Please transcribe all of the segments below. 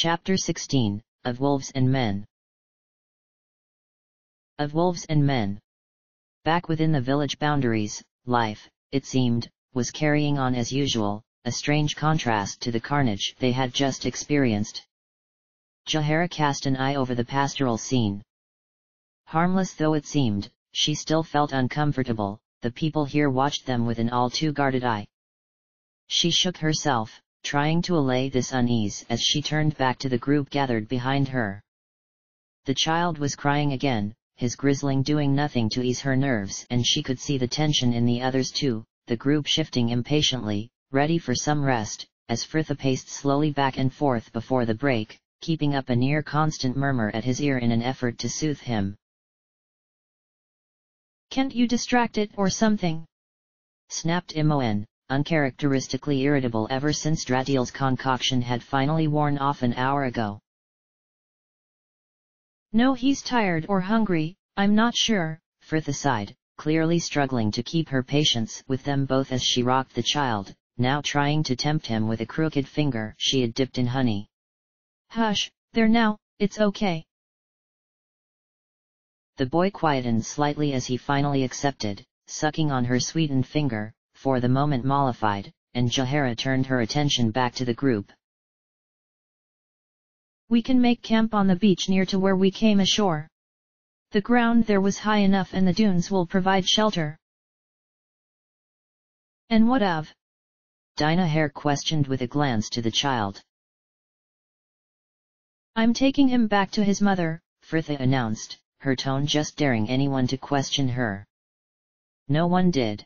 Chapter 16, Of Wolves and Men. Of Wolves and Men. Back within the village boundaries, life, it seemed, was carrying on as usual, a strange contrast to the carnage they had just experienced. Jahara cast an eye over the pastoral scene. Harmless though it seemed, she still felt uncomfortable. The people here watched them with an all too guarded eye. She shook herself, trying to allay this unease as she turned back to the group gathered behind her. The child was crying again, his grizzling doing nothing to ease her nerves, and she could see the tension in the others too, the group shifting impatiently, ready for some rest, as Fritha paced slowly back and forth before the break, keeping up a near constant murmur at his ear in an effort to soothe him. "Can't you distract it or something?" snapped Imoen, uncharacteristically irritable ever since Dratiel's concoction had finally worn off an hour ago. "No, he's tired or hungry, I'm not sure," Fritha sighed, clearly struggling to keep her patience with them both as she rocked the child, now trying to tempt him with a crooked finger she had dipped in honey. "Hush, there now, it's okay." The boy quietened slightly as he finally accepted, sucking on her sweetened finger, for the moment mollified, and Jahara turned her attention back to the group. "We can make camp on the beach near to where we came ashore. The ground there was high enough and the dunes will provide shelter." "And what of?" Dinah questioned with a glance to the child. "I'm taking him back to his mother," Fritha announced, her tone just daring anyone to question her. No one did.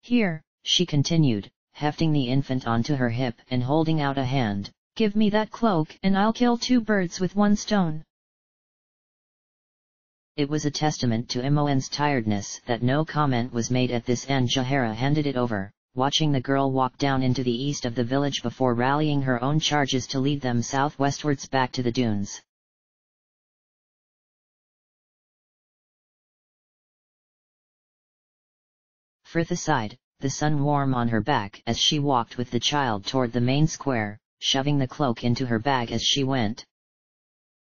"Here," she continued, hefting the infant onto her hip and holding out a hand, "give me that cloak and I'll kill 2 birds with 1 stone." It was a testament to Imoen's tiredness that no comment was made at this, and Jahara handed it over, watching the girl walk down into the east of the village before rallying her own charges to lead them southwestwards back to the dunes. Fritha sighed, the sun warm on her back as she walked with the child toward the main square, shoving the cloak into her bag as she went.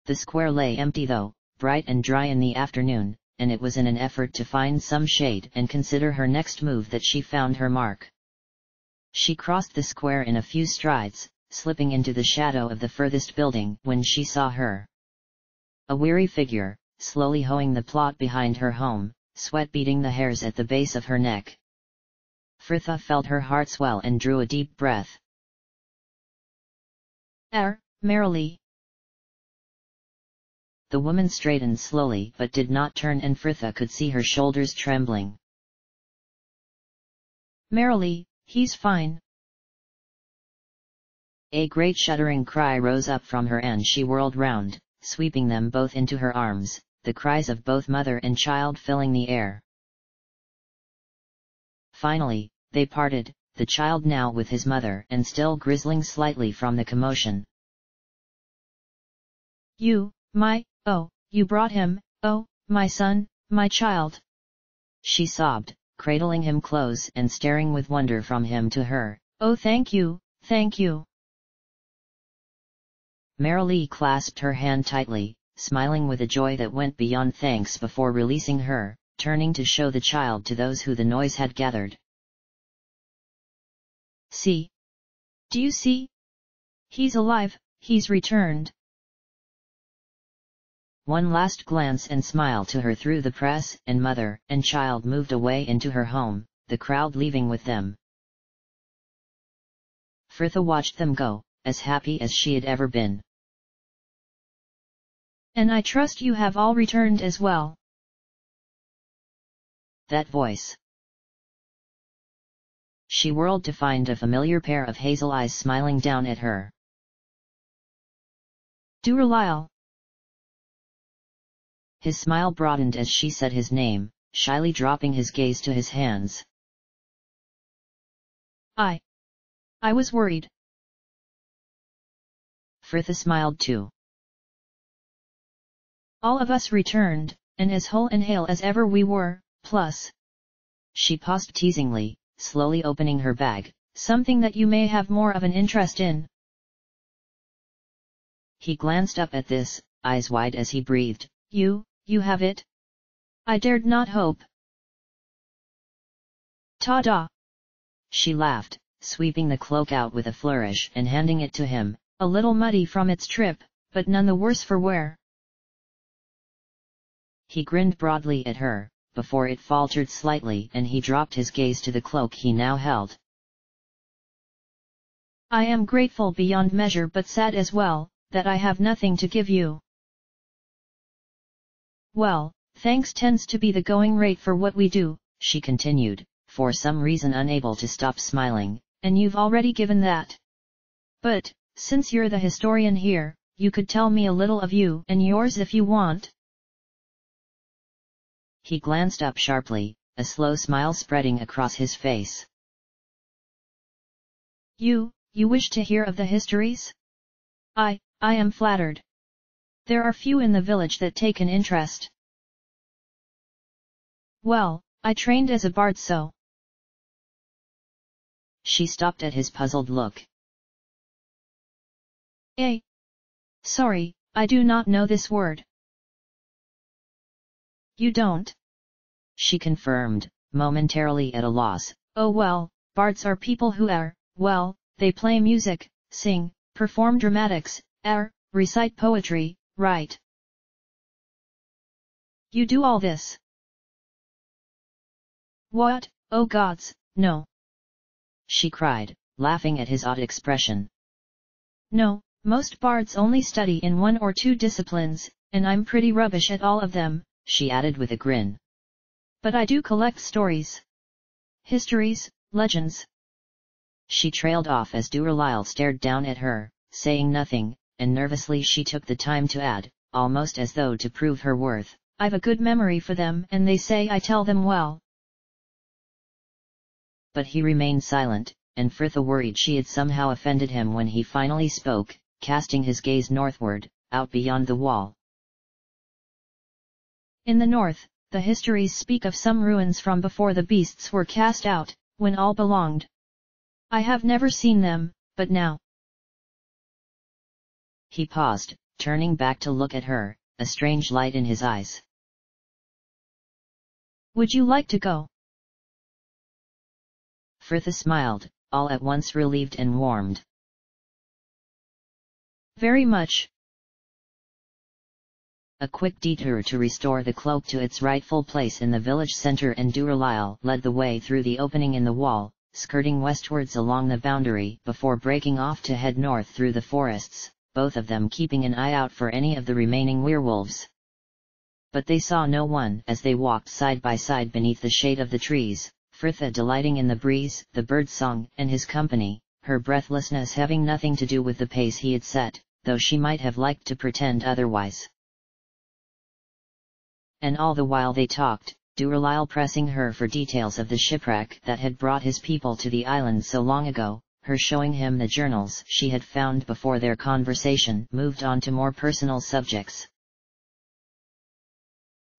The square lay empty though, bright and dry in the afternoon, and it was in an effort to find some shade and consider her next move that she found her mark. She crossed the square in a few strides, slipping into the shadow of the furthest building when she saw her. A weary figure, slowly hoeing the plot behind her home, sweat beading the hairs at the base of her neck. Fritha felt her heart swell and drew a deep breath. Merrily." The woman straightened slowly but did not turn, and Fritha could see her shoulders trembling. "Merrily, he's fine." A great shuddering cry rose up from her and she whirled round, sweeping them both into her arms, the cries of both mother and child filling the air. Finally, they parted, the child now with his mother and still grizzling slightly from the commotion. You brought him, oh, my son, my child." She sobbed, cradling him close and staring with wonder from him to her. "Oh, thank you, thank you." Merrily clasped her hand tightly, smiling with a joy that went beyond thanks before releasing her, turning to show the child to those who the noise had gathered. "See? Do you see? He's alive, he's returned." One last glance and smile to her through the press, and mother and child moved away into her home, the crowd leaving with them. Fritha watched them go, as happy as she had ever been. "And I trust you have all returned as well." That voice. She whirled to find a familiar pair of hazel eyes smiling down at her. "Duralile." His smile broadened as she said his name, shyly dropping his gaze to his hands. I was worried." Fritha smiled too. "All of us returned, and as whole and hale as ever we were, plus." She paused teasingly, slowly opening her bag. "Something that you may have more of an interest in." He glanced up at this, eyes wide as he breathed. You have it? I dared not hope. Ta-da! She laughed, sweeping the cloak out with a flourish and handing it to him. A little muddy from its trip, but none the worse for wear. He grinned broadly at her, before it faltered slightly and he dropped his gaze to the cloak he now held. I am grateful beyond measure but sad as well, that I have nothing to give you. Well, thanks tends to be the going rate for what we do, she continued, for some reason unable to stop smiling, and you've already given that. But, since you're the historian here, you could tell me a little of you and yours if you want. He glanced up sharply, a slow smile spreading across his face. You wish to hear of the histories? I am flattered. There are few in the village that take an interest. Well, I trained as a bard so. She stopped at his puzzled look. Sorry, I do not know this word. You don't? She confirmed, momentarily at a loss. Oh well, bards are people who they play music, sing, perform dramatics, recite poetry, write. You do all this? What, oh gods, no! She cried, laughing at his odd expression. No, most bards only study in 1 or 2 disciplines, and I'm pretty rubbish at all of them, she added with a grin. But I do collect stories. Histories, legends. She trailed off as Duralile stared down at her, saying nothing, and nervously she took the time to add, almost as though to prove her worth, I've a good memory for them and they say I tell them well. But he remained silent, and Fritha worried she had somehow offended him when he finally spoke, casting his gaze northward, out beyond the wall. In the north, the histories speak of some ruins from before the beasts were cast out, when all belonged. I have never seen them, but now. He paused, turning back to look at her, a strange light in his eyes. Would you like to go? Fritha smiled, all at once relieved and warmed. Very much. A quick detour to restore the cloak to its rightful place in the village center and Duralile led the way through the opening in the wall, skirting westwards along the boundary before breaking off to head north through the forests, both of them keeping an eye out for any of the remaining werewolves. But they saw no one as they walked side by side beneath the shade of the trees, Fritha delighting in the breeze, the bird song, and his company, her breathlessness having nothing to do with the pace he had set, though she might have liked to pretend otherwise. And all the while they talked, Duralile pressing her for details of the shipwreck that had brought his people to the island so long ago, her showing him the journals she had found before their conversation moved on to more personal subjects.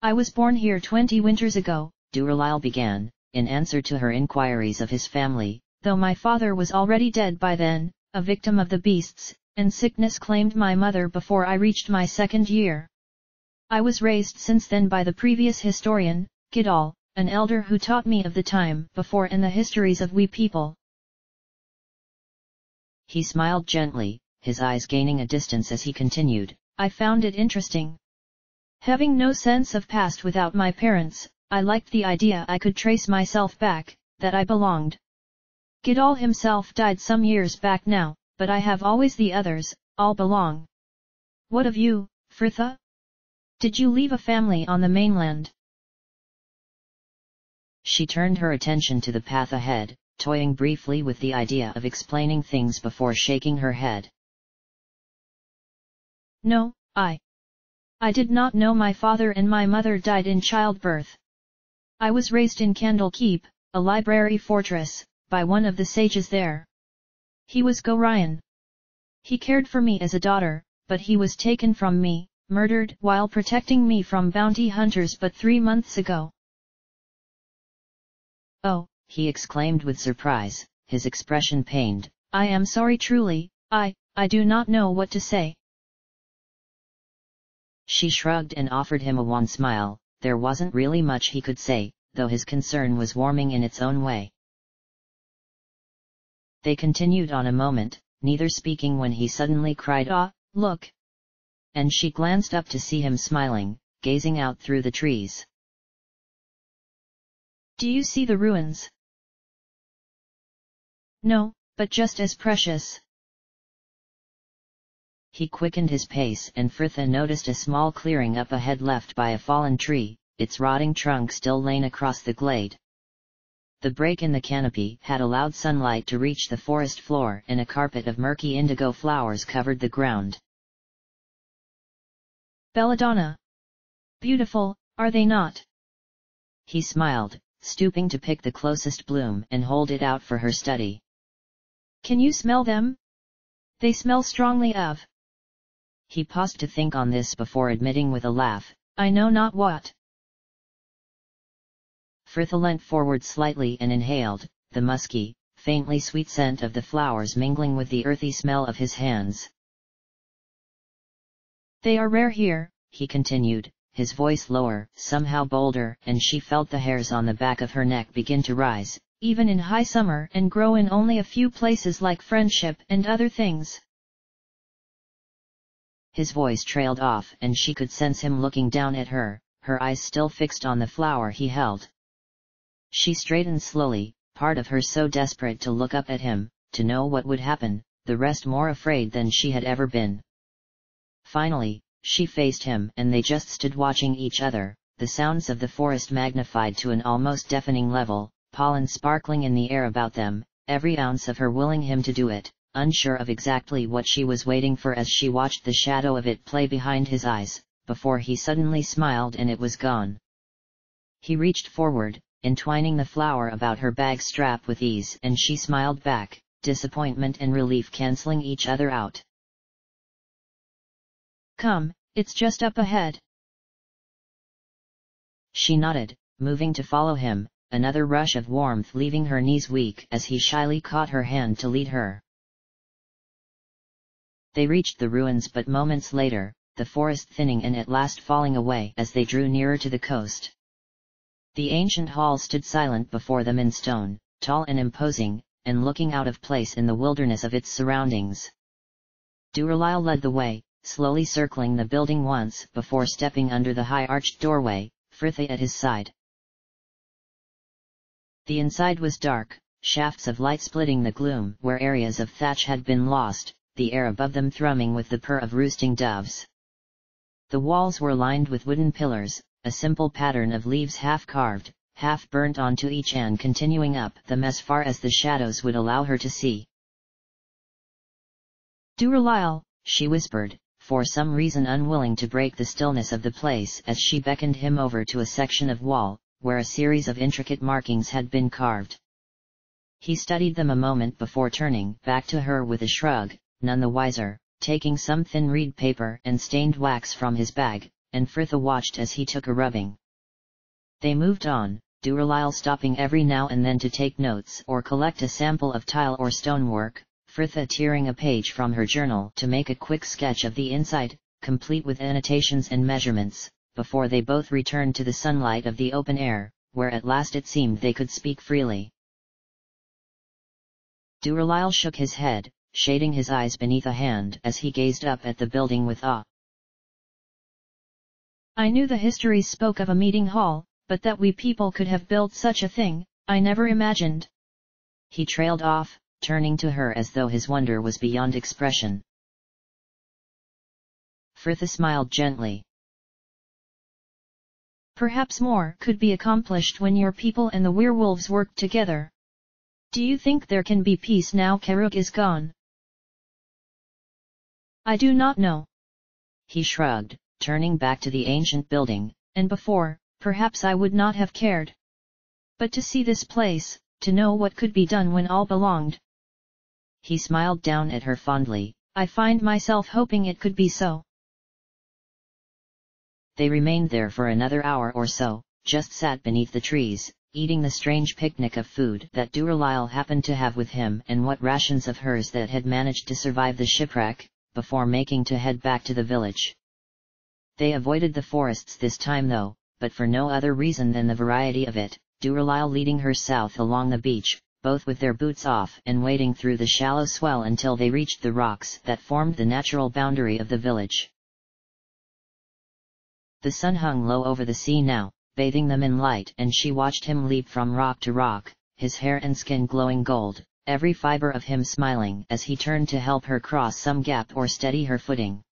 I was born here 20 winters ago, Duralile began, in answer to her inquiries of his family, though my father was already dead by then, a victim of the beasts, and sickness claimed my mother before I reached my 2nd year. I was raised since then by the previous historian, Gidal, an elder who taught me of the time before and the histories of we people. He smiled gently, his eyes gaining a distance as he continued, I found it interesting. Having no sense of past without my parents, I liked the idea I could trace myself back, that I belonged. Gidal himself died some years back now, but I have always the others, all belong. What of you, Fritha? Did you leave a family on the mainland? She turned her attention to the path ahead, toying briefly with the idea of explaining things before shaking her head. No, I did not know my father and my mother died in childbirth. I was raised in Candlekeep, a library fortress, by one of the sages there. He was Gorion. He cared for me as a daughter, but he was taken from me, murdered while protecting me from bounty hunters but 3 months ago. Oh, he exclaimed with surprise, his expression pained. I am sorry truly, I do not know what to say. She shrugged and offered him a wan smile. There wasn't really much he could say, though his concern was warming in its own way. They continued on a moment, neither speaking, when he suddenly cried, "Ah, look!" And she glanced up to see him smiling, gazing out through the trees. "Do you see the ruins?" "No, but just as precious." He quickened his pace, and Fritha noticed a small clearing up ahead left by a fallen tree, its rotting trunk still laying across the glade. The break in the canopy had allowed sunlight to reach the forest floor, and a carpet of murky indigo flowers covered the ground. "Belladonna! Beautiful, are they not?" He smiled, stooping to pick the closest bloom and hold it out for her study. "Can you smell them? They smell strongly of—" He paused to think on this before admitting with a laugh, "I know not what." Fritha leant forward slightly and inhaled, the musky, faintly sweet scent of the flowers mingling with the earthy smell of his hands. "They are rare here," he continued, his voice lower, somehow bolder, and she felt the hairs on the back of her neck begin to rise, "even in high summer, and grow in only a few places like Friendship and other things." His voice trailed off, and she could sense him looking down at her, her eyes still fixed on the flower he held. She straightened slowly, part of her so desperate to look up at him, to know what would happen, the rest more afraid than she had ever been. Finally, she faced him, and they just stood watching each other, the sounds of the forest magnified to an almost deafening level, pollen sparkling in the air about them, every ounce of her willing him to do it, unsure of exactly what she was waiting for as she watched the shadow of it play behind his eyes, before he suddenly smiled and it was gone. He reached forward, entwining the flower about her bag strap with ease, and she smiled back, disappointment and relief cancelling each other out. "Come, it's just up ahead." She nodded, moving to follow him, another rush of warmth leaving her knees weak as he shyly caught her hand to lead her. They reached the ruins, but moments later, the forest thinning and at last falling away as they drew nearer to the coast. The ancient hall stood silent before them in stone, tall and imposing, and looking out of place in the wilderness of its surroundings. Duralile led the way, slowly circling the building once before stepping under the high arched doorway, Fritha at his side. The inside was dark, shafts of light splitting the gloom where areas of thatch had been lost, the air above them thrumming with the purr of roosting doves. The walls were lined with wooden pillars, a simple pattern of leaves half carved, half burnt onto each and continuing up them as far as the shadows would allow her to see. "Duralile," she whispered, for some reason unwilling to break the stillness of the place as she beckoned him over to a section of wall, where a series of intricate markings had been carved. He studied them a moment before turning back to her with a shrug, none the wiser, taking some thin reed paper and stained wax from his bag, and Fritha watched as he took a rubbing. They moved on, Duralile stopping every now and then to take notes or collect a sample of tile or stonework, Fritha tearing a page from her journal to make a quick sketch of the inside, complete with annotations and measurements, before they both returned to the sunlight of the open air, where at last it seemed they could speak freely. Duralile shook his head, shading his eyes beneath a hand as he gazed up at the building with awe. "I knew the histories spoke of a meeting hall, but that we people could have built such a thing, I never imagined." He trailed off, turning to her as though his wonder was beyond expression. Fritha smiled gently. "Perhaps more could be accomplished when your people and the werewolves worked together. Do you think there can be peace now Karuk is gone?" "I do not know." He shrugged, turning back to the ancient building. "And before, perhaps I would not have cared. But to see this place, to know what could be done when all belonged." He smiled down at her fondly. "I find myself hoping it could be so." They remained there for another hour or so, just sat beneath the trees, eating the strange picnic of food that Duralile happened to have with him and what rations of hers that had managed to survive the shipwreck, before making to head back to the village. They avoided the forests this time though, but for no other reason than the variety of it, Duralile leading her south along the beach, both with their boots off and wading through the shallow swell until they reached the rocks that formed the natural boundary of the village. The sun hung low over the sea now, bathing them in light, and she watched him leap from rock to rock, his hair and skin glowing gold, every fiber of him smiling as he turned to help her cross some gap or steady her footing.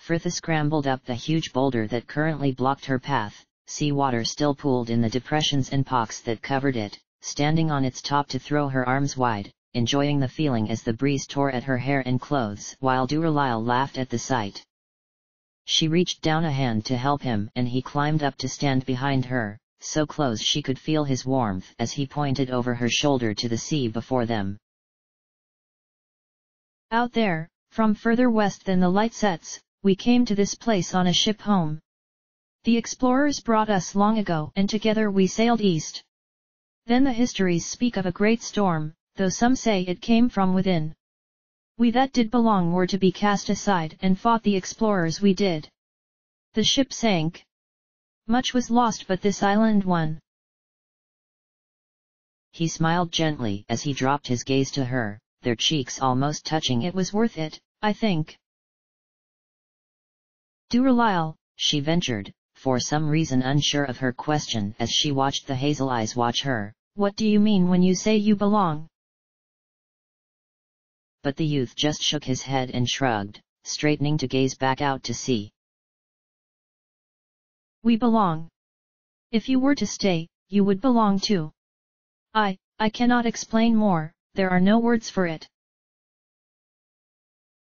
Frithia scrambled up the huge boulder that currently blocked her path, sea water still pooled in the depressions and pocks that covered it, standing on its top to throw her arms wide, enjoying the feeling as the breeze tore at her hair and clothes while Duralile laughed at the sight. She reached down a hand to help him and he climbed up to stand behind her, so close she could feel his warmth as he pointed over her shoulder to the sea before them. Out there, from further west than the light sets, we came to this place on a ship home. The explorers brought us long ago and together we sailed east. Then the histories speak of a great storm, though some say it came from within. We that did belong were to be cast aside and fought the explorers we did. The ship sank. Much was lost but this island won. He smiled gently as he dropped his gaze to her, their cheeks almost touching. It was worth it, I think. Duralile, she ventured, for some reason unsure of her question as she watched the hazel eyes watch her. What do you mean when you say you belong? But the youth just shook his head and shrugged, straightening to gaze back out to sea. We belong. If you were to stay, you would belong too. I cannot explain more, there are no words for it.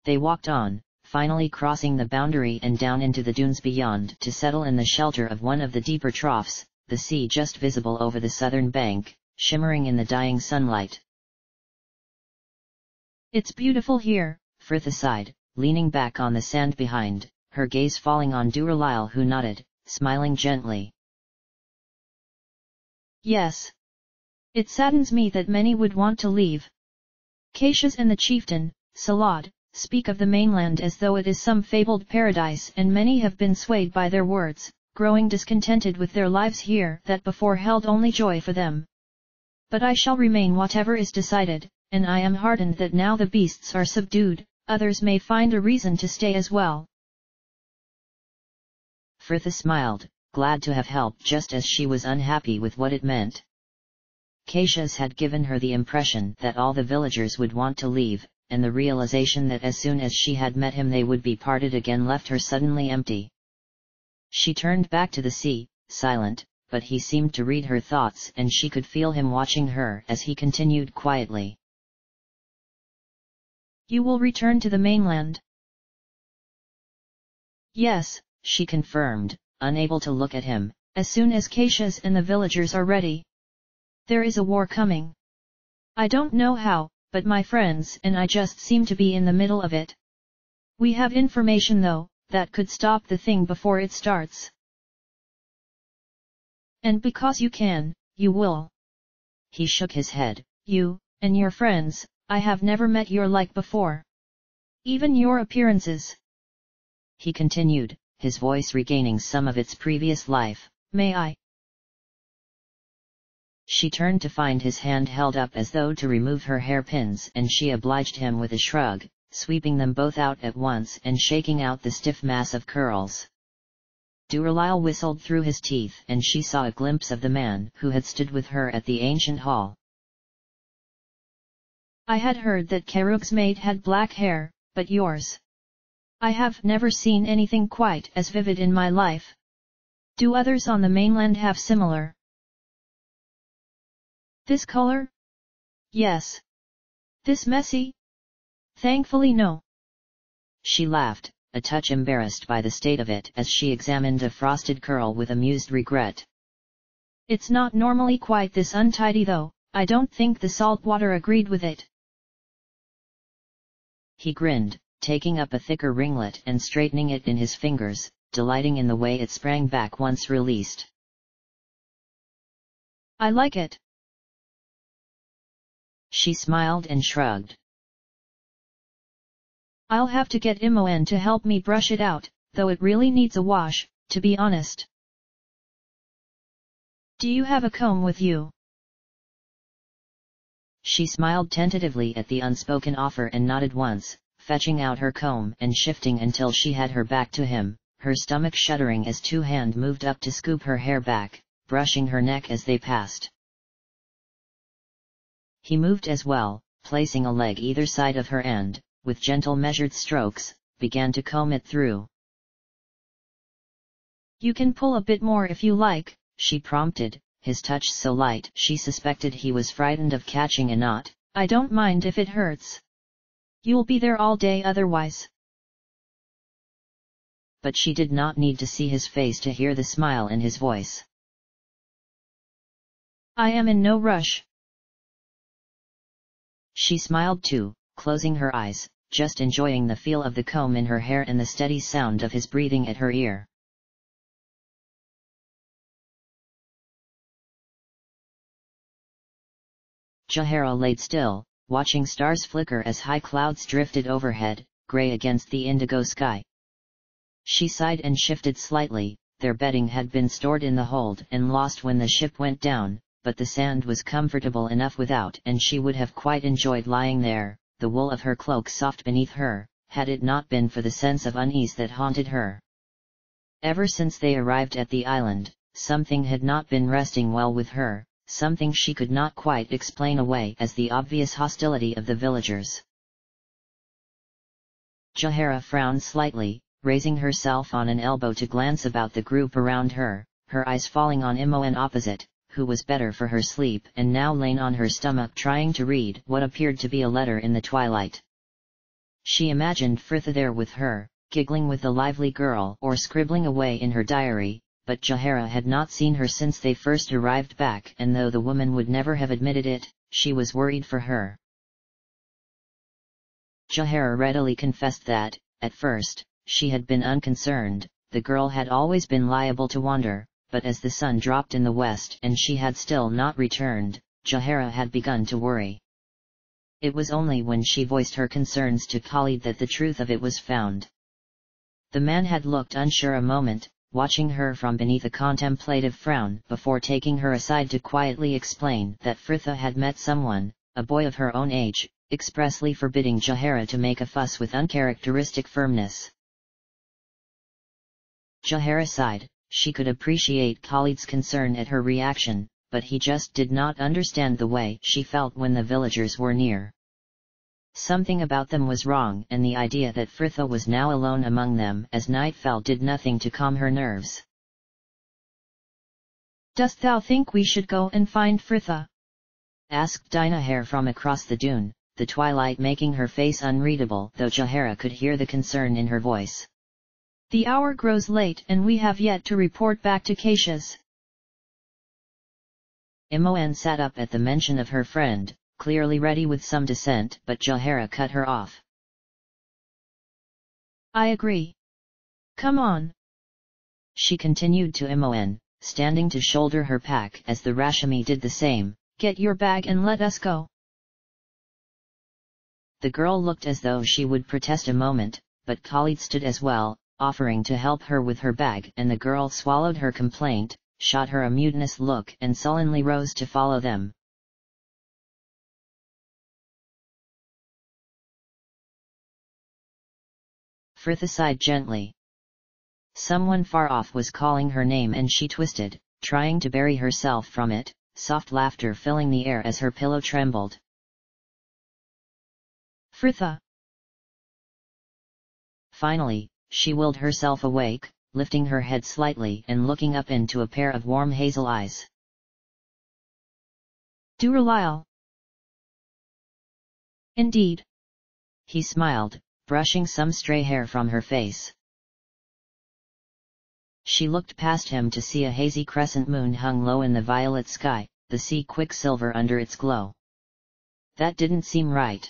They walked on, finally crossing the boundary and down into the dunes beyond to settle in the shelter of one of the deeper troughs, the sea just visible over the southern bank, shimmering in the dying sunlight. It's beautiful here, Frithia sighed, leaning back on the sand behind, her gaze falling on Duralile who nodded, smiling gently. Yes. It saddens me that many would want to leave. Cassius and the chieftain, Salad, speak of the mainland as though it is some fabled paradise, and many have been swayed by their words, growing discontented with their lives here that before held only joy for them. But I shall remain whatever is decided, and I am heartened that now the beasts are subdued, others may find a reason to stay as well. Frithia smiled, glad to have helped just as she was unhappy with what it meant. Cassius had given her the impression that all the villagers would want to leave, and the realization that as soon as she had met him they would be parted again left her suddenly empty. She turned back to the sea, silent, but he seemed to read her thoughts and she could feel him watching her as he continued quietly. You will return to the mainland? Yes, she confirmed, unable to look at him. As soon as Cassius and the villagers are ready. There is a war coming. I don't know how, but my friends and I just seem to be in the middle of it. We have information though, that could stop the thing before it starts. And because you can, you will. He shook his head. You, and your friends, I have never met your like before. Even your appearances. He continued, his voice regaining some of its previous life. May I? She turned to find his hand held up as though to remove her hairpins and she obliged him with a shrug, sweeping them both out at once and shaking out the stiff mass of curls. Duralile whistled through his teeth and she saw a glimpse of the man who had stood with her at the ancient hall. I had heard that Karug's maid had black hair, but yours. I have never seen anything quite as vivid in my life. Do others on the mainland have similar? This color? Yes. This messy? Thankfully no. She laughed, a touch embarrassed by the state of it as she examined a frosted curl with amused regret. It's not normally quite this untidy though, I don't think the salt water agreed with it. He grinned, taking up a thicker ringlet and straightening it in his fingers, delighting in the way it sprang back once released. I like it. She smiled and shrugged. I'll have to get Imoen to help me brush it out, though it really needs a wash, to be honest. Do you have a comb with you? She smiled tentatively at the unspoken offer and nodded once, fetching out her comb and shifting until she had her back to him, her stomach shuddering as two hands moved up to scoop her hair back, brushing her neck as they passed. He moved as well, placing a leg either side of her and, with gentle measured strokes, began to comb it through. You can pull a bit more if you like, she prompted, his touch so light she suspected he was frightened of catching a knot. I don't mind if it hurts. You'll be there all day otherwise. But she did not need to see his face to hear the smile in his voice. I am in no rush. She smiled too, closing her eyes, just enjoying the feel of the comb in her hair and the steady sound of his breathing at her ear. Jahara laid still, watching stars flicker as high clouds drifted overhead, grey against the indigo sky. She sighed and shifted slightly. Their bedding had been stored in the hold and lost when the ship went down, but the sand was comfortable enough without and she would have quite enjoyed lying there, the wool of her cloak soft beneath her, had it not been for the sense of unease that haunted her. Ever since they arrived at the island, something had not been resting well with her, something she could not quite explain away as the obvious hostility of the villagers. Jahara frowned slightly, raising herself on an elbow to glance about the group around her, her eyes falling on Imoen opposite, who was better for her sleep and now lay on her stomach trying to read what appeared to be a letter in the twilight. She imagined Fritha there with her, giggling with the lively girl or scribbling away in her diary, but Jahara had not seen her since they first arrived back, and though the woman would never have admitted it, she was worried for her. Jahara readily confessed that, at first, she had been unconcerned. The girl had always been liable to wander, but as the sun dropped in the west and she had still not returned, Jahara had begun to worry. It was only when she voiced her concerns to Khalid that the truth of it was found. The man had looked unsure a moment, watching her from beneath a contemplative frown before taking her aside to quietly explain that Fritha had met someone, a boy of her own age, expressly forbidding Jahara to make a fuss with uncharacteristic firmness. Jahara sighed. She could appreciate Khalid's concern at her reaction, but he just did not understand the way she felt when the villagers were near. Something about them was wrong, and the idea that Fritha was now alone among them as night fell did nothing to calm her nerves. Dost thou think we should go and find Fritha? Asked Dinaher from across the dune, the twilight making her face unreadable though Jahara could hear the concern in her voice. The hour grows late and we have yet to report back to Cassius. Imoen sat up at the mention of her friend, clearly ready with some dissent, but Jahara cut her off. I agree. Come on. She continued to Imoen, standing to shoulder her pack as the Rashami did the same. Get your bag and let us go. The girl looked as though she would protest a moment, but Khalid stood as well, offering to help her with her bag, and the girl swallowed her complaint, shot her a mutinous look and sullenly rose to follow them. Fritha sighed gently. Someone far off was calling her name and she twisted, trying to bury herself from it, soft laughter filling the air as her pillow trembled. Fritha! Finally, she willed herself awake, lifting her head slightly and looking up into a pair of warm hazel eyes. Duralile. Indeed. He smiled, brushing some stray hair from her face. She looked past him to see a hazy crescent moon hung low in the violet sky, the sea quicksilver under its glow. That didn't seem right.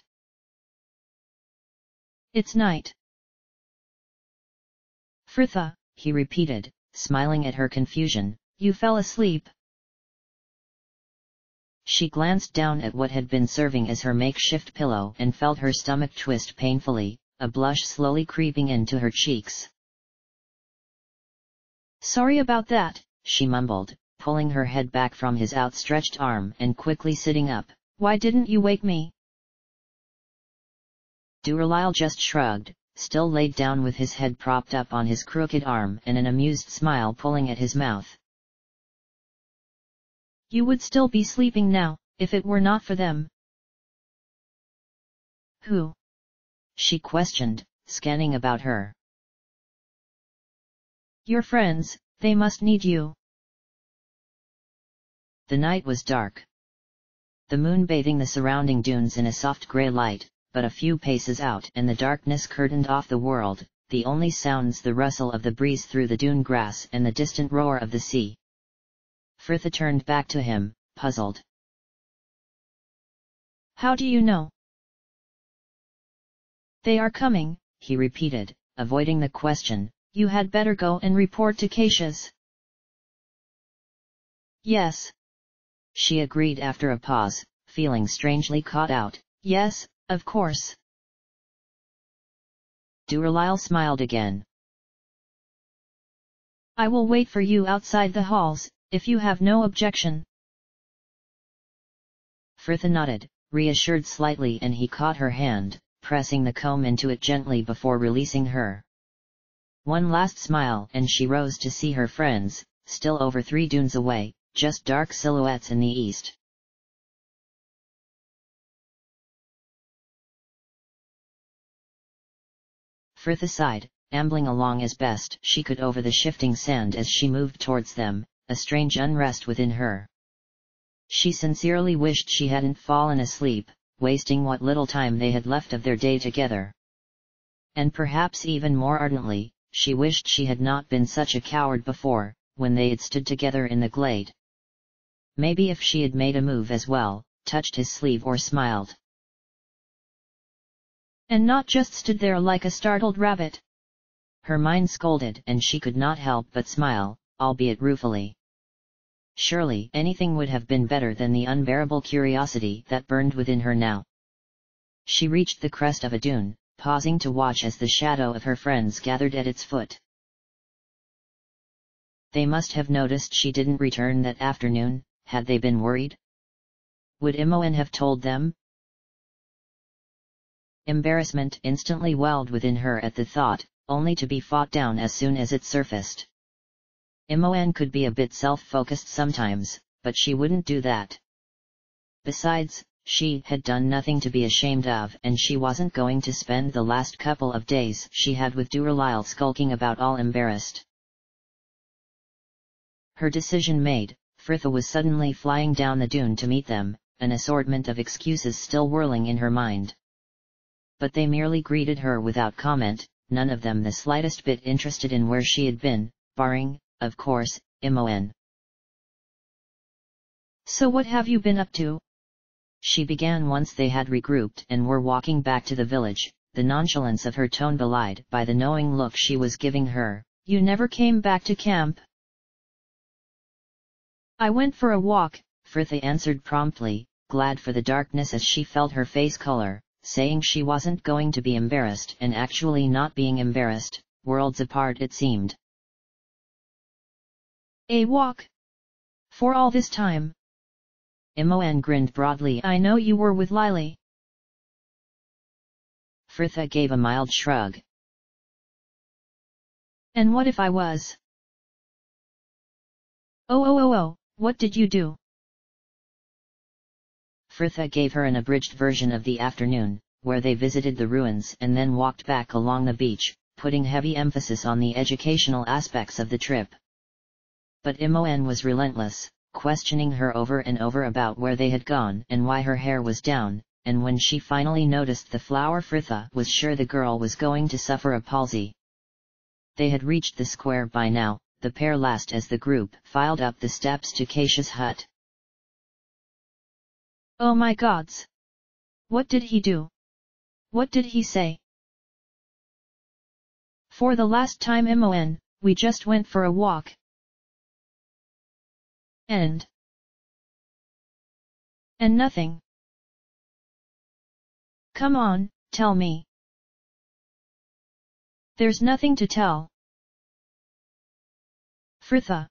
It's night. Fritha, he repeated, smiling at her confusion. You fell asleep. She glanced down at what had been serving as her makeshift pillow and felt her stomach twist painfully, a blush slowly creeping into her cheeks. "Sorry about that," she mumbled, pulling her head back from his outstretched arm and quickly sitting up. "Why didn't you wake me?" Duralil just shrugged, still laid down with his head propped up on his crooked arm and an amused smile pulling at his mouth. "You would still be sleeping now, if it were not for them." "Who?" she questioned, scanning about her. "Your friends, they must need you." The night was dark. The moon bathing the surrounding dunes in a soft grey light, but a few paces out and the darkness curtained off the world, the only sounds the rustle of the breeze through the dune grass and the distant roar of the sea. Frithia turned back to him, puzzled. "How do you know?" "They are coming," he repeated, avoiding the question. "You had better go and report to Cassius." "Yes," she agreed after a pause, feeling strangely caught out. "Yes, of course." Duralil smiled again. "I will wait for you outside the halls, if you have no objection." Frithia nodded, reassured slightly, and he caught her hand, pressing the comb into it gently before releasing her. One last smile and she rose to see her friends, still over 3 dunes away, just dark silhouettes in the east. Frithia sighed, ambling along as best she could over the shifting sand as she moved towards them, a strange unrest within her. She sincerely wished she hadn't fallen asleep, wasting what little time they had left of their day together. And perhaps even more ardently, she wished she had not been such a coward before, when they had stood together in the glade. Maybe if she had made a move as well, touched his sleeve or smiled. And not just stood there like a startled rabbit. Her mind scolded and she could not help but smile, albeit ruefully. Surely anything would have been better than the unbearable curiosity that burned within her now. She reached the crest of a dune, pausing to watch as the shadow of her friends gathered at its foot. They must have noticed she didn't return that afternoon. Had they been worried? Would Imoen have told them? Embarrassment instantly welled within her at the thought, only to be fought down as soon as it surfaced. Imoen could be a bit self-focused sometimes, but she wouldn't do that. Besides, she had done nothing to be ashamed of, and she wasn't going to spend the last couple of days she had with Duralil skulking about all embarrassed. Her decision made, Frithia was suddenly flying down the dune to meet them, an assortment of excuses still whirling in her mind. But they merely greeted her without comment, none of them the slightest bit interested in where she had been, barring, of course, Imoen. "So what have you been up to?" she began once they had regrouped and were walking back to the village, the nonchalance of her tone belied by the knowing look she was giving her. "You never came back to camp." "I went for a walk," Frithia answered promptly, glad for the darkness as she felt her face color, saying she wasn't going to be embarrassed and actually not being embarrassed, worlds apart it seemed. "A walk? For all this time?" Imoen grinned broadly. "I know you were with Lily." Frithia gave a mild shrug. "And what if I was?" Oh, what did you do?" Frithia gave her an abridged version of the afternoon, where they visited the ruins and then walked back along the beach, putting heavy emphasis on the educational aspects of the trip. But Imoen was relentless, questioning her over and over about where they had gone and why her hair was down, and when she finally noticed the flower, Frithia was sure the girl was going to suffer a palsy. They had reached the square by now, the pair last as the group filed up the steps to Cassius' hut. "Oh my gods! What did he do? What did he say?" "For the last time, Imoen, we just went for a walk." And nothing." "Come on, tell me." There's nothing to tell. Fritha.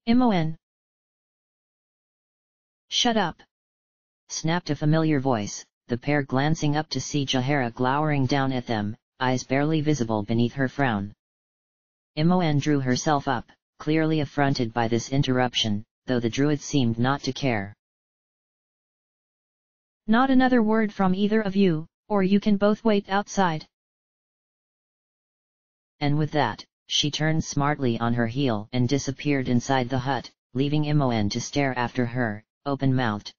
Imoen. Shut up. Snapped a familiar voice, the pair glancing up to see Jahara glowering down at them, eyes barely visible beneath her frown. Imoen drew herself up, clearly affronted by this interruption, though the druid seemed not to care. Not another word from either of you, or you can both wait outside. And with that, she turned smartly on her heel and disappeared inside the hut, leaving Imoen to stare after her, open-mouthed.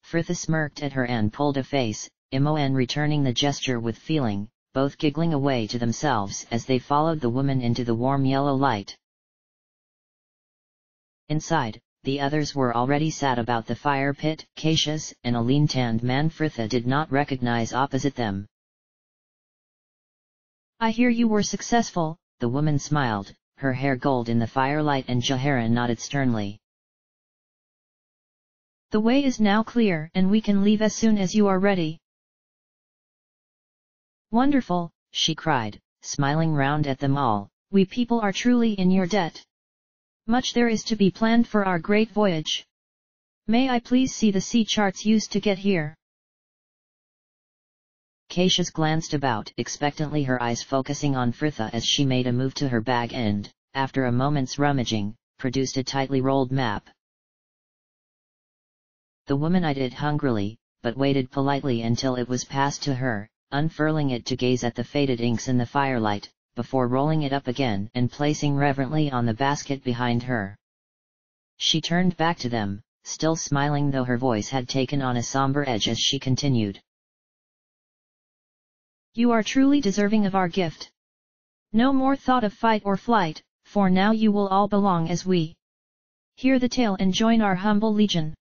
Fritha smirked at her and pulled a face, Imoen returning the gesture with feeling, both giggling away to themselves as they followed the woman into the warm yellow light. Inside, the others were already sat about the fire pit, Cassius and a lean-tanned man Fritha did not recognize opposite them. I hear you were successful, the woman smiled, her hair gold in the firelight, and Jahara nodded sternly. The way is now clear and we can leave as soon as you are ready. Wonderful, she cried, smiling round at them all, we people are truly in your debt. Much there is to be planned for our great voyage. May I please see the sea charts used to get here? Cassius glanced about expectantly, her eyes focusing on Fritha as she made a move to her bag and, after a moment's rummaging, produced a tightly rolled map. The woman eyed it hungrily, but waited politely until it was passed to her, unfurling it to gaze at the faded inks in the firelight, before rolling it up again and placing reverently on the basket behind her. She turned back to them, still smiling, though her voice had taken on a somber edge as she continued. You are truly deserving of our gift. No more thought of fight or flight, for now you will all belong as we. Hear the tale and join our humble legion.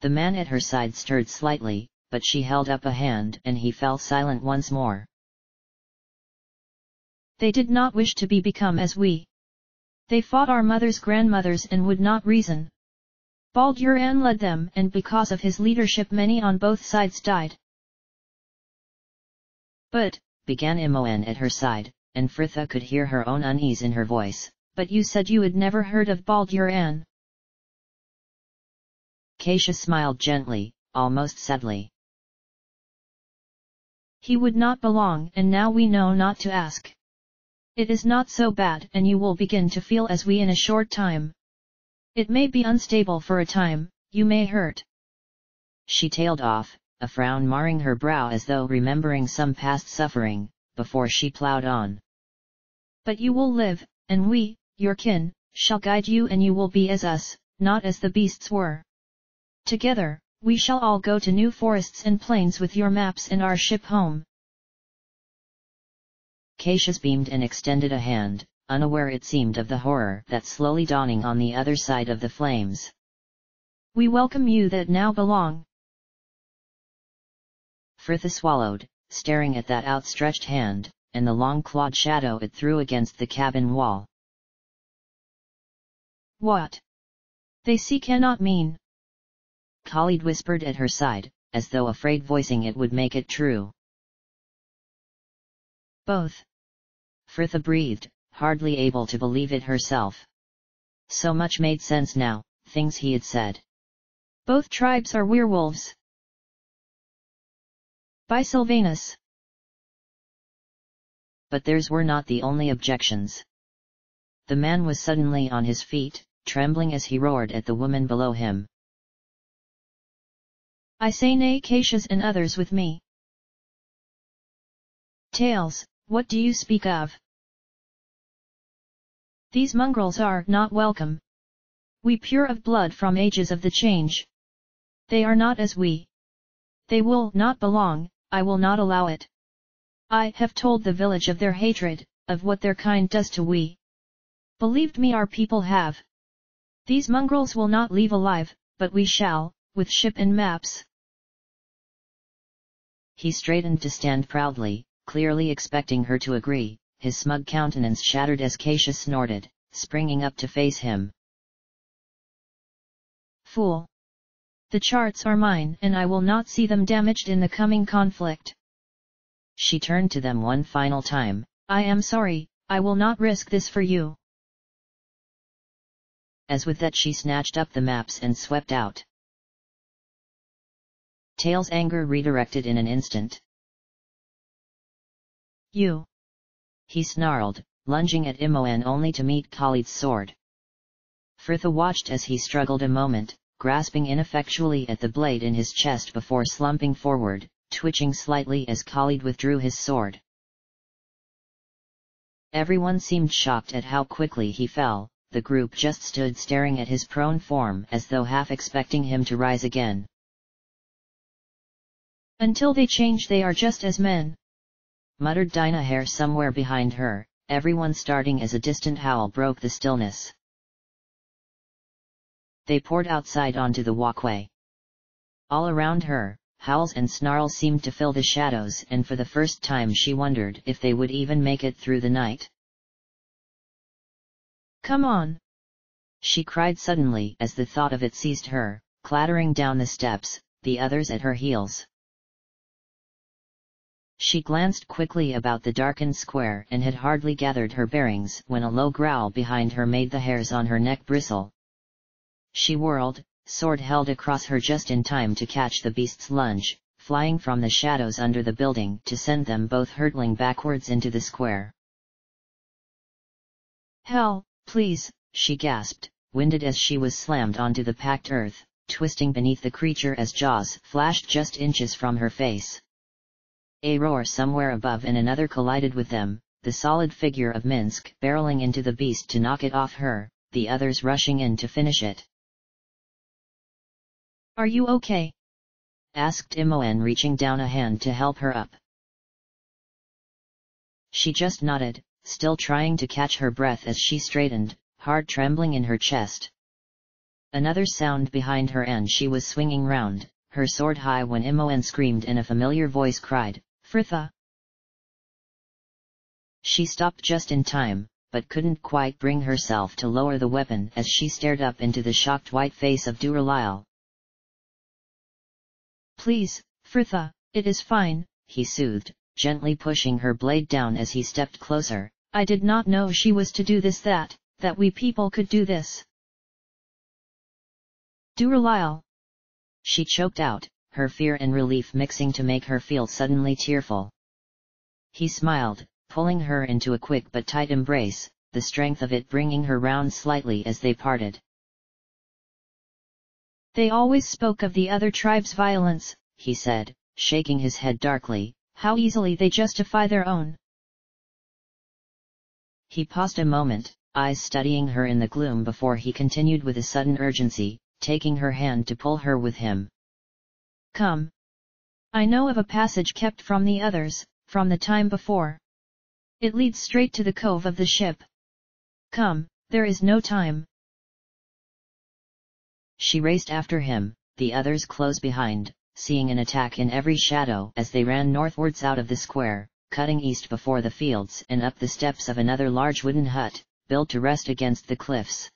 The man at her side stirred slightly, but she held up a hand and he fell silent once more. They did not wish to become as we. They fought our mothers' grandmothers and would not reason. Baldur led them, and because of his leadership many on both sides died. But, began Imoen at her side, and Fritha could hear her own unease in her voice, but you said you had never heard of Baldur. Cassius smiled gently, almost sadly. He would not belong, and now we know not to ask. It is not so bad, and you will begin to feel as we in a short time. It may be unstable for a time, you may hurt. She tailed off, a frown marring her brow as though remembering some past suffering, before she ploughed on. But you will live, and we, your kin, shall guide you, and you will be as us, not as the beasts were. Together, we shall all go to new forests and plains with your maps and our ship home. Cassius beamed and extended a hand, unaware it seemed of the horror that slowly dawning on the other side of the flames. We welcome you that now belong. Fritha swallowed, staring at that outstretched hand, and the long clawed shadow it threw against the cabin wall. What? They see cannot mean. Khalid whispered at her side, as though afraid voicing it would make it true. Both. Fritha breathed, hardly able to believe it herself. So much made sense now, things he had said. Both tribes are werewolves. By Sylvanus. But theirs were not the only objections. The man was suddenly on his feet, trembling as he roared at the woman below him. I say nay, Cassius and others with me. Tales, what do you speak of? These mongrels are not welcome. We pure of blood from ages of the change. They are not as we. They will not belong, I will not allow it. I have told the village of their hatred, of what their kind does to we. Believed me, our people have. These mongrels will not leave alive, but we shall, with ship and maps. He straightened to stand proudly, clearly expecting her to agree, his smug countenance shattered as Cassius snorted, springing up to face him. Fool! The charts are mine and I will not see them damaged in the coming conflict. She turned to them one final time. I am sorry, I will not risk this for you. As with that she snatched up the maps and swept out. Tail's anger redirected in an instant. You! He snarled, lunging at Imoen only to meet Khalid's sword. Frithha watched as he struggled a moment, grasping ineffectually at the blade in his chest before slumping forward, twitching slightly as Khalid withdrew his sword. Everyone seemed shocked at how quickly he fell. The group just stood staring at his prone form as though half expecting him to rise again. Until they change they are just as men, muttered Dinaher somewhere behind her, everyone starting as a distant howl broke the stillness. They poured outside onto the walkway. All around her, howls and snarls seemed to fill the shadows, and for the first time she wondered if they would even make it through the night. Come on! She cried suddenly as the thought of it seized her, clattering down the steps, the others at her heels. She glanced quickly about the darkened square and had hardly gathered her bearings when a low growl behind her made the hairs on her neck bristle. She whirled, sword held across her just in time to catch the beast's lunge, flying from the shadows under the building to send them both hurtling backwards into the square. Hell, please, she gasped, winded as she was slammed onto the packed earth, twisting beneath the creature as jaws flashed just inches from her face. A roar somewhere above and another collided with them, the solid figure of Minsk barreling into the beast to knock it off her, the others rushing in to finish it. Are you okay? Asked Imoen, reaching down a hand to help her up. She just nodded, still trying to catch her breath as she straightened, heart trembling in her chest. Another sound behind her and she was swinging round, her sword high when Imoen screamed and a familiar voice cried, "Frithha!" She stopped just in time, but couldn't quite bring herself to lower the weapon as she stared up into the shocked white face of Duralil. Please, Frithha, it is fine, he soothed, gently pushing her blade down as he stepped closer. I did not know she was to do this that we people could do this. Duralil! She choked out, her fear and relief mixing to make her feel suddenly tearful. He smiled, pulling her into a quick but tight embrace, the strength of it bringing her round slightly as they parted. They always spoke of the other tribes' violence, he said, shaking his head darkly, how easily they justify their own. He paused a moment, eyes studying her in the gloom before he continued with a sudden urgency, taking her hand to pull her with him. Come. I know of a passage kept from the others, from the time before. It leads straight to the cove of the ship. Come, there is no time. She raced after him, the others close behind, seeing an attack in every shadow as they ran northwards out of the square, cutting east before the fields and up the steps of another large wooden hut, built to rest against the cliffs.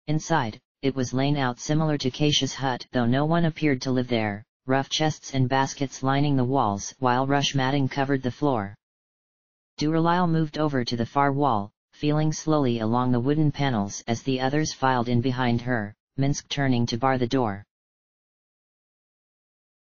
Inside, it was laid out similar to Keisha's hut, though no one appeared to live there, rough chests and baskets lining the walls while rush matting covered the floor. Duralil moved over to the far wall, feeling slowly along the wooden panels as the others filed in behind her, Minsk turning to bar the door.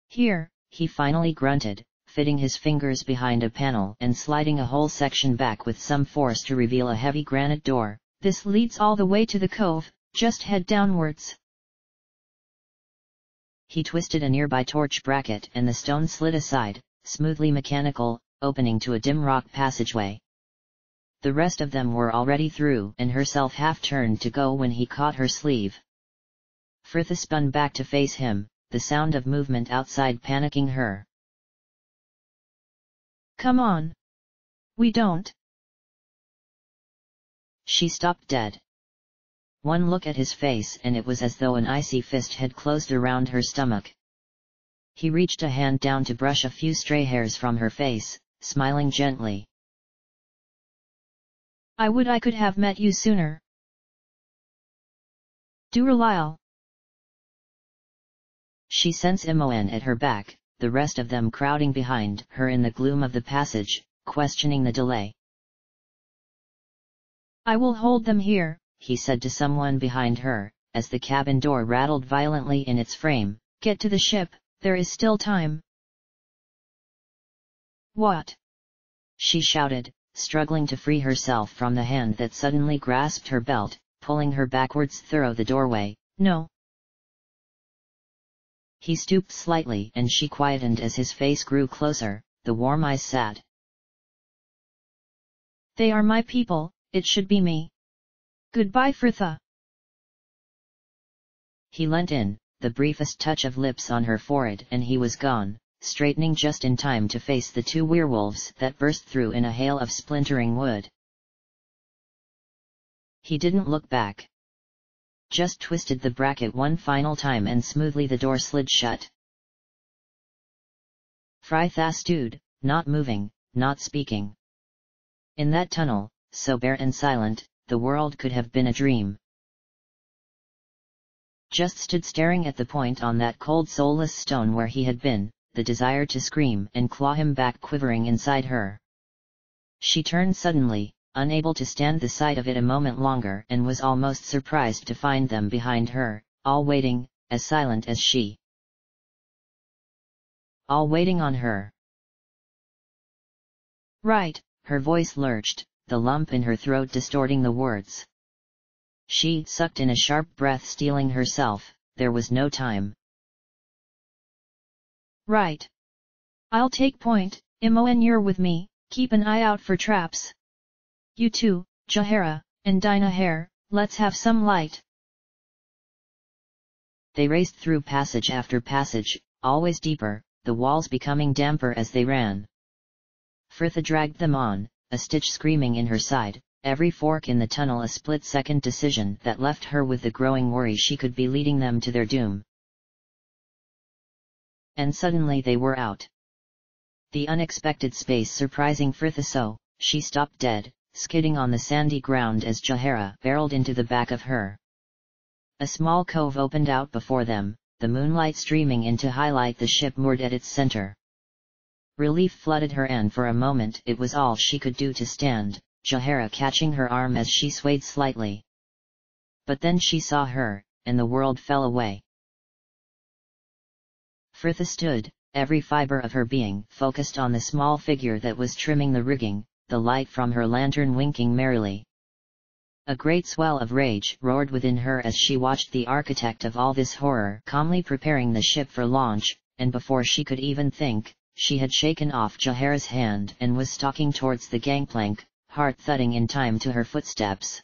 Here, he finally grunted, fitting his fingers behind a panel and sliding a whole section back with some force to reveal a heavy granite door. This leads all the way to the cove, just head downwards. He twisted a nearby torch bracket and the stone slid aside, smoothly mechanical, opening to a dim rock passageway. The rest of them were already through and herself half turned to go when he caught her sleeve. Frithha spun back to face him, the sound of movement outside panicking her. Come on. We don't. She stopped dead. One look at his face and it was as though an icy fist had closed around her stomach. He reached a hand down to brush a few stray hairs from her face, smiling gently. I would I could have met you sooner. Duralil. She sensed Imoen at her back, the rest of them crowding behind her in the gloom of the passage, questioning the delay. "I will hold them here," he said to someone behind her, as the cabin door rattled violently in its frame. "Get to the ship, there is still time." "What?" she shouted, struggling to free herself from the hand that suddenly grasped her belt, pulling her backwards through the doorway. "No." He stooped slightly and she quietened as his face grew closer, the warm eyes sad. "They are my people, it should be me. Goodbye, Fritha." He leant in, the briefest touch of lips on her forehead, and he was gone, straightening just in time to face the two werewolves that burst through in a hail of splintering wood. He didn't look back. Just twisted the bracket one final time and smoothly the door slid shut. Fritha stood, not moving, not speaking. In that tunnel, so bare and silent, the world could have been a dream. Just stood staring at the point on that cold soulless stone where he had been, the desire to scream and claw him back quivering inside her. She turned suddenly, unable to stand the sight of it a moment longer, and was almost surprised to find them behind her, all waiting, as silent as she. All waiting on her. "Right," her voice lurched, the lump in her throat distorting the words. She sucked in a sharp breath, steeling herself. There was no time. "Right. I'll take point, Imoen, you're with me, keep an eye out for traps. You two, Jahara, and Dinah, let's have some light." They raced through passage after passage, always deeper, the walls becoming damper as they ran. Fritha dragged them on, a stitch screaming in her side, every fork in the tunnel a split-second decision that left her with the growing worry she could be leading them to their doom. And suddenly they were out. The unexpected space surprising Fritha so, she stopped dead, skidding on the sandy ground as Jahara barreled into the back of her. A small cove opened out before them, the moonlight streaming in to highlight the ship moored at its center. Relief flooded her, and for a moment it was all she could do to stand, Jahara catching her arm as she swayed slightly. But then she saw her, and the world fell away. Fritha stood, every fiber of her being focused on the small figure that was trimming the rigging, the light from her lantern winking merrily. A great swell of rage roared within her as she watched the architect of all this horror calmly preparing the ship for launch, and before she could even think, she had shaken off Jahara's hand and was stalking towards the gangplank, heart thudding in time to her footsteps.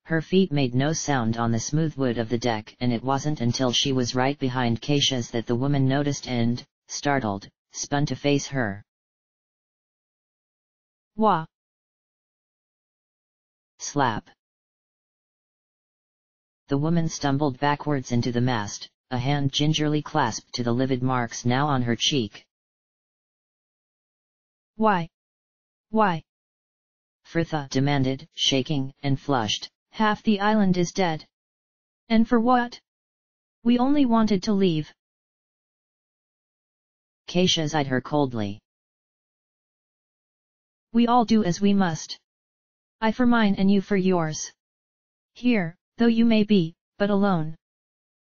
Her feet made no sound on the smooth wood of the deck, and it wasn't until she was right behind Keisha's that the woman noticed and, startled, spun to face her. "Wah!" Slap. The woman stumbled backwards into the mast, a hand gingerly clasped to the livid marks now on her cheek. "Why? Why?" Fritha demanded, shaking and flushed. "Half the island is dead. And for what? We only wanted to leave." Keisha eyed her coldly. "We all do as we must. I for mine and you for yours. Here, though you may be, but alone.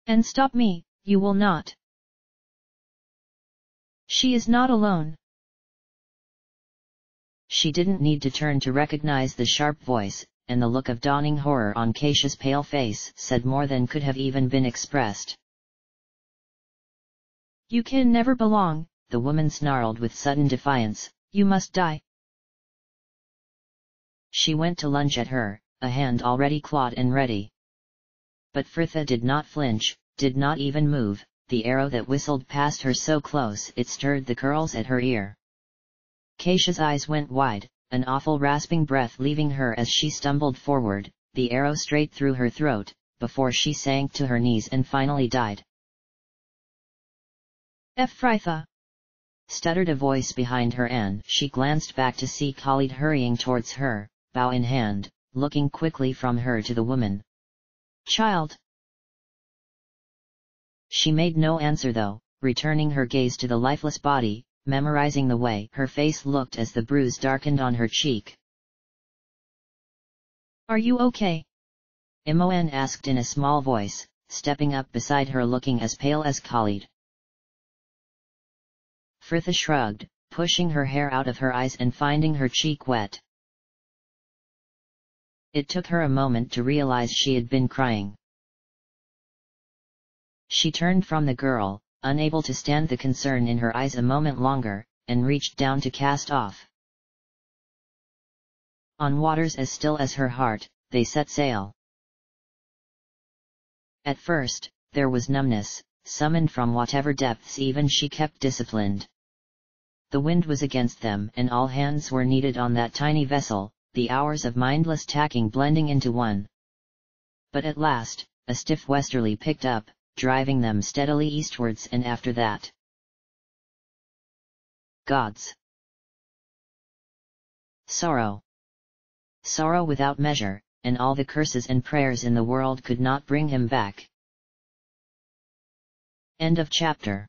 And stop me, you will not." "She is not alone." She didn't need to turn to recognize the sharp voice, and the look of dawning horror on Keisha's pale face said more than could have even been expressed. "You can never belong," the woman snarled with sudden defiance. "You must die." She went to lunge at her, a hand already clawed and ready. But Fritha did not flinch, did not even move, the arrow that whistled past her so close it stirred the curls at her ear. Keisha's eyes went wide, an awful rasping breath leaving her as she stumbled forward, the arrow straight through her throat, before she sank to her knees and finally died. "Fritha!" stuttered a voice behind her, and she glanced back to see Khalid hurrying towards her, bow in hand, looking quickly from her to the woman. "Child!" She made no answer though, returning her gaze to the lifeless body, memorizing the way her face looked as the bruise darkened on her cheek. Are you okay? Imoen asked in a small voice, stepping up beside her looking as pale as Khalid. Firtha shrugged, pushing her hair out of her eyes and finding her cheek wet. It took her a moment to realize she had been crying. She turned from the girl, unable to stand the concern in her eyes a moment longer, and reached down to cast off. On waters as still as her heart, they set sail. At first, there was numbness, summoned from whatever depths even she kept disciplined. The wind was against them and all hands were needed on that tiny vessel, the hours of mindless tacking blending into one. But at last, a stiff westerly picked up, driving them steadily eastwards, and after that, gods. Sorrow. Sorrow without measure, and all the curses and prayers in the world could not bring him back. End of chapter.